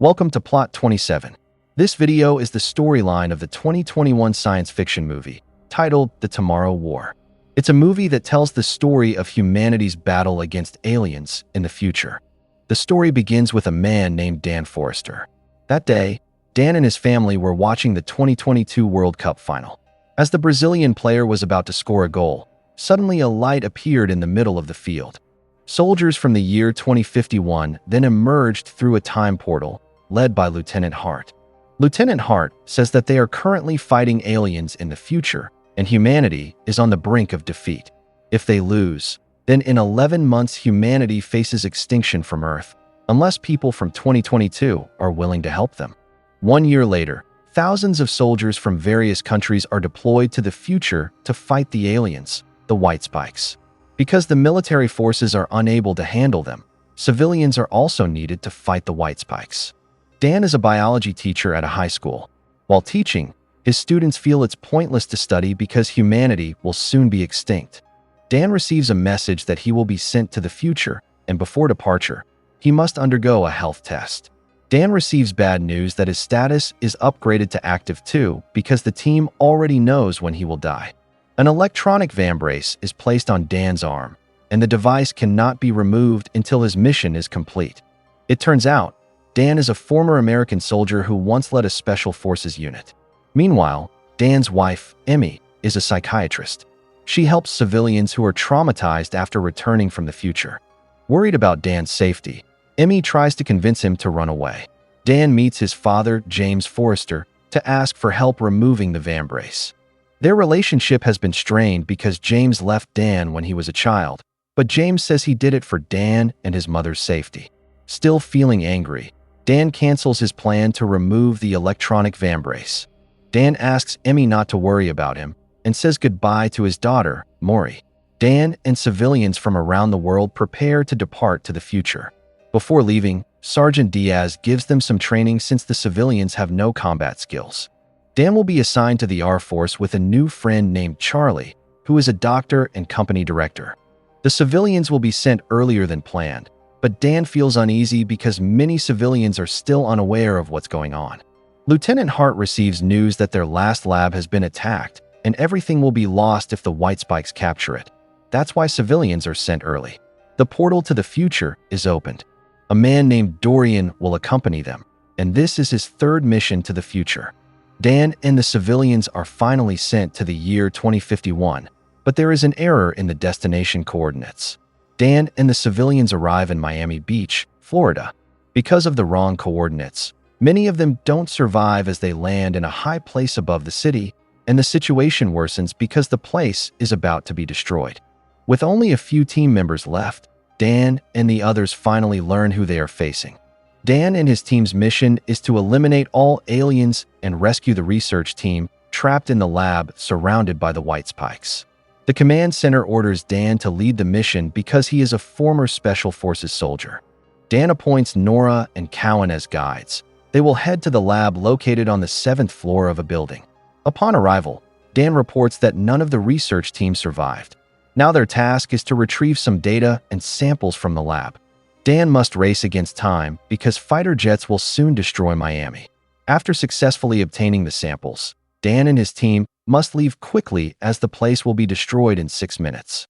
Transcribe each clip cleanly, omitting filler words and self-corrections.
Welcome to Plot 27. This video is the storyline of the 2021 science fiction movie, titled The Tomorrow War. It's a movie that tells the story of humanity's battle against aliens in the future. The story begins with a man named Dan Forrester. That day, Dan and his family were watching the 2022 World Cup final. As the Brazilian player was about to score a goal, suddenly a light appeared in the middle of the field. Soldiers from the year 2051 then emerged through a time portal, led by Lieutenant Hart. Lieutenant Hart says that they are currently fighting aliens in the future, and humanity is on the brink of defeat. If they lose, then in 11 months humanity faces extinction from Earth, unless people from 2022 are willing to help them. 1 year later, thousands of soldiers from various countries are deployed to the future to fight the aliens, the White Spikes. Because the military forces are unable to handle them, civilians are also needed to fight the White Spikes. Dan is a biology teacher at a high school. While teaching, his students feel it's pointless to study because humanity will soon be extinct. Dan receives a message that he will be sent to the future, and before departure, he must undergo a health test. Dan receives bad news that his status is upgraded to active 2 because the team already knows when he will die. An electronic vambrace is placed on Dan's arm, and the device cannot be removed until his mission is complete. It turns out, Dan is a former American soldier who once led a special forces unit. Meanwhile, Dan's wife, Emmy, is a psychiatrist. She helps civilians who are traumatized after returning from the future. Worried about Dan's safety, Emmy tries to convince him to run away. Dan meets his father, James Forrester, to ask for help removing the vambrace. Their relationship has been strained because James left Dan when he was a child, but James says he did it for Dan and his mother's safety. Still feeling angry, Dan cancels his plan to remove the electronic vambrace. Dan asks Emmy not to worry about him and says goodbye to his daughter, Maury. Dan and civilians from around the world prepare to depart to the future. Before leaving, Sergeant Diaz gives them some training since the civilians have no combat skills. Dan will be assigned to the Air Force with a new friend named Charlie, who is a doctor and company director. The civilians will be sent earlier than planned, but Dan feels uneasy because many civilians are still unaware of what's going on. Lieutenant Hart receives news that their last lab has been attacked, and everything will be lost if the White Spikes capture it. That's why civilians are sent early. The portal to the future is opened. A man named Dorian will accompany them, and this is his third mission to the future. Dan and the civilians are finally sent to the year 2051, but there is an error in the destination coordinates. Dan and the civilians arrive in Miami Beach, Florida. Because of the wrong coordinates, many of them don't survive as they land in a high place above the city, and the situation worsens because the place is about to be destroyed. With only a few team members left, Dan and the others finally learn who they are facing. Dan and his team's mission is to eliminate all aliens and rescue the research team trapped in the lab surrounded by the White Spikes. The command center orders Dan to lead the mission because he is a former Special Forces soldier. Dan appoints Nora and Cowan as guides. They will head to the lab located on the 7th floor of a building. Upon arrival, Dan reports that none of the research team survived. Now their task is to retrieve some data and samples from the lab. Dan must race against time because fighter jets will soon destroy Miami. After successfully obtaining the samples, Dan and his team must leave quickly as the place will be destroyed in 6 minutes.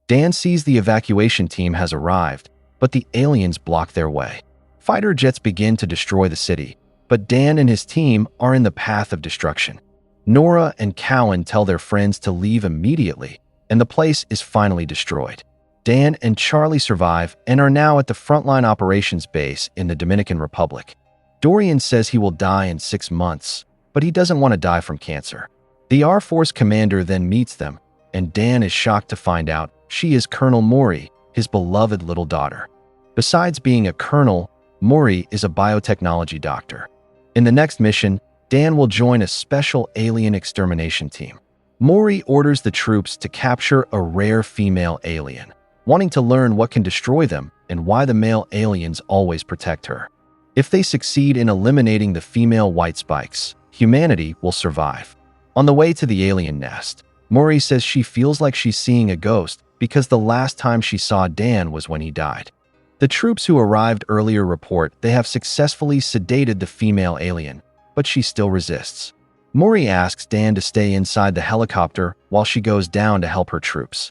Dan sees the evacuation team has arrived, but the aliens block their way. Fighter jets begin to destroy the city, but Dan and his team are in the path of destruction. Nora and Cowan tell their friends to leave immediately, and the place is finally destroyed. Dan and Charlie survive and are now at the frontline operations base in the Dominican Republic. Dorian says he will die in 6 months, but he doesn't want to die from cancer. The Air Force commander then meets them, and Dan is shocked to find out she is Colonel Maury, his beloved little daughter. Besides being a colonel, Maury is a biotechnology doctor. In the next mission, Dan will join a special alien extermination team. Maury orders the troops to capture a rare female alien, wanting to learn what can destroy them and why the male aliens always protect her. If they succeed in eliminating the female white spikes, humanity will survive. On the way to the alien nest, Maury says she feels like she's seeing a ghost because the last time she saw Dan was when he died. The troops who arrived earlier report they have successfully sedated the female alien, but she still resists. Maury asks Dan to stay inside the helicopter while she goes down to help her troops.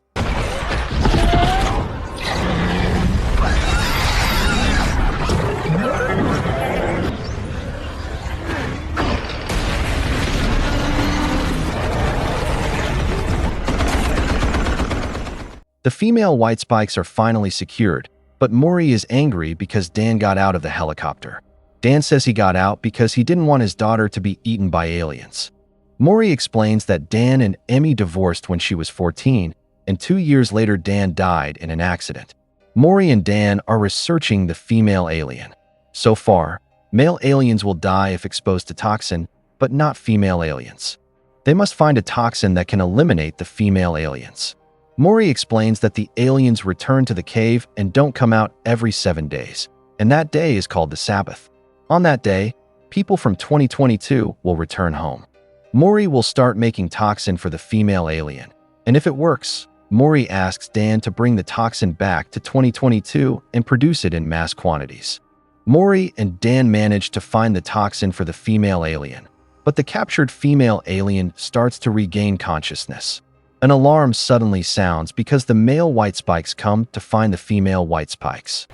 The female white spikes are finally secured, but Maury is angry because Dan got out of the helicopter. Dan says he got out because he didn't want his daughter to be eaten by aliens. Maury explains that Dan and Emmy divorced when she was 14, and 2 years later Dan died in an accident. Maury and Dan are researching the female alien. So far, male aliens will die if exposed to toxin, but not female aliens. They must find a toxin that can eliminate the female aliens. Maury explains that the aliens return to the cave and don't come out every 7 days, and that day is called the Sabbath. On that day, people from 2022 will return home. Maury will start making toxin for the female alien, and if it works, Maury asks Dan to bring the toxin back to 2022 and produce it in mass quantities. Maury and Dan manage to find the toxin for the female alien, but the captured female alien starts to regain consciousness. An alarm suddenly sounds because the male white spikes come to find the female white spikes.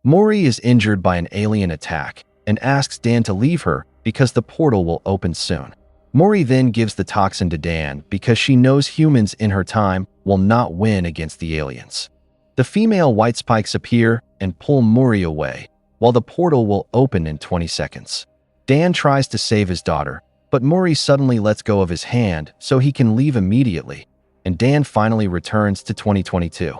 Maury is injured by an alien attack and asks Dan to leave her because the portal will open soon. Maury then gives the toxin to Dan because she knows humans in her time will not win against the aliens. The female white spikes appear and pull Maury away, while the portal will open in 20 seconds. Dan tries to save his daughter, but Maury suddenly lets go of his hand so he can leave immediately, and Dan finally returns to 2022.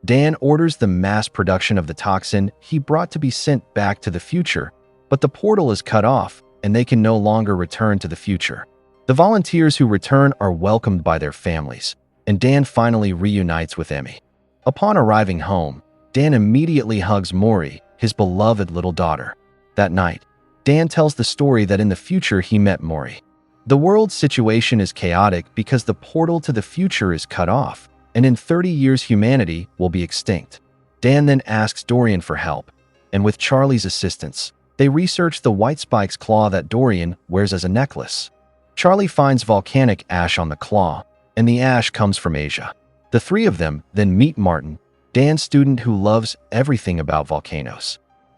Dan orders the mass production of the toxin he brought to be sent back to the future, but the portal is cut off and they can no longer return to the future. The volunteers who return are welcomed by their families, and Dan finally reunites with Emmy. Upon arriving home, Dan immediately hugs Maury, his beloved little daughter. That night, Dan tells the story that in the future he met Maury. The world's situation is chaotic because the portal to the future is cut off, and in 30 years humanity will be extinct. Dan then asks Dorian for help, and with Charlie's assistance, they research the white spike's claw that Dorian wears as a necklace. Charlie finds volcanic ash on the claw, and the ash comes from Asia. The three of them then meet Martin, Dan's student who loves everything about volcanoes.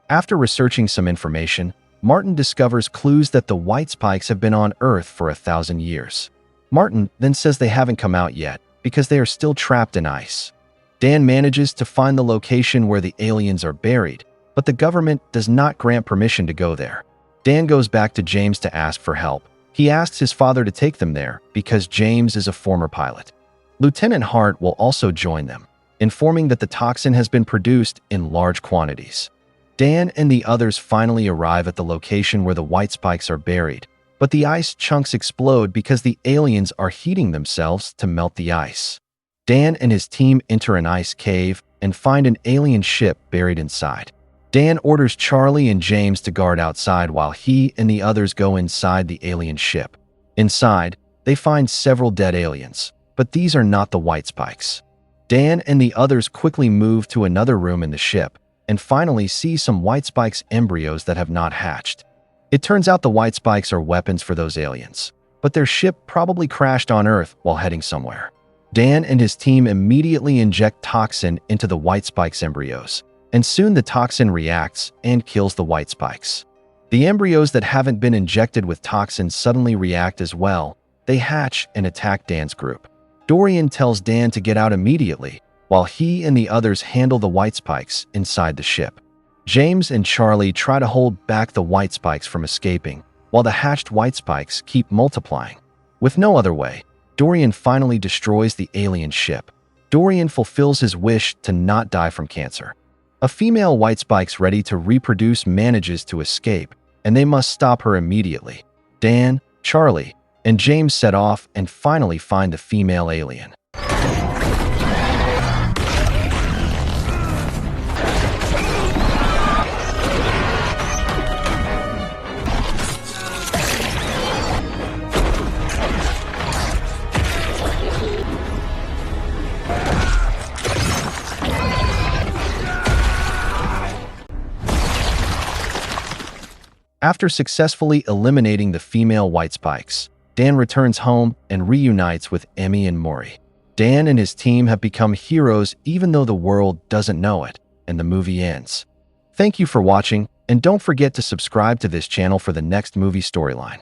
After researching some information, Martin discovers clues that the white spikes have been on Earth for 1,000 years. Martin then says they haven't come out yet because they are still trapped in ice. Dan manages to find the location where the aliens are buried, but the government does not grant permission to go there. Dan goes back to James to ask for help. He asks his father to take them there because James is a former pilot. Lieutenant Hart will also join them, informing that the toxin has been produced in large quantities. Dan and the others finally arrive at the location where the white spikes are buried, but the ice chunks explode because the aliens are heating themselves to melt the ice. Dan and his team enter an ice cave and find an alien ship buried inside. Dan orders Charlie and James to guard outside while he and the others go inside the alien ship. Inside, they find several dead aliens, but these are not the white spikes. Dan and the others quickly move to another room in the ship and finally see some white spikes embryos that have not hatched. It turns out the white spikes are weapons for those aliens, but their ship probably crashed on Earth while heading somewhere. Dan and his team immediately inject toxin into the white spikes embryos, and soon the toxin reacts and kills the white spikes. The embryos that haven't been injected with toxin suddenly react as well. They hatch and attack Dan's group. Dorian tells Dan to get out immediately, while he and the others handle the white spikes inside the ship. James and Charlie try to hold back the white spikes from escaping, while the hatched white spikes keep multiplying. With no other way, Dorian finally destroys the alien ship. Dorian fulfills his wish to not die from cancer. A female white spikes ready to reproduce manages to escape, and they must stop her immediately. Dan, Charlie, and James set off and finally find the female alien. After successfully eliminating the female white spikes, Dan returns home and reunites with Emmy and Maury. Dan and his team have become heroes even though the world doesn't know it, and the movie ends. Thank you for watching, and don't forget to subscribe to this channel for the next movie storyline.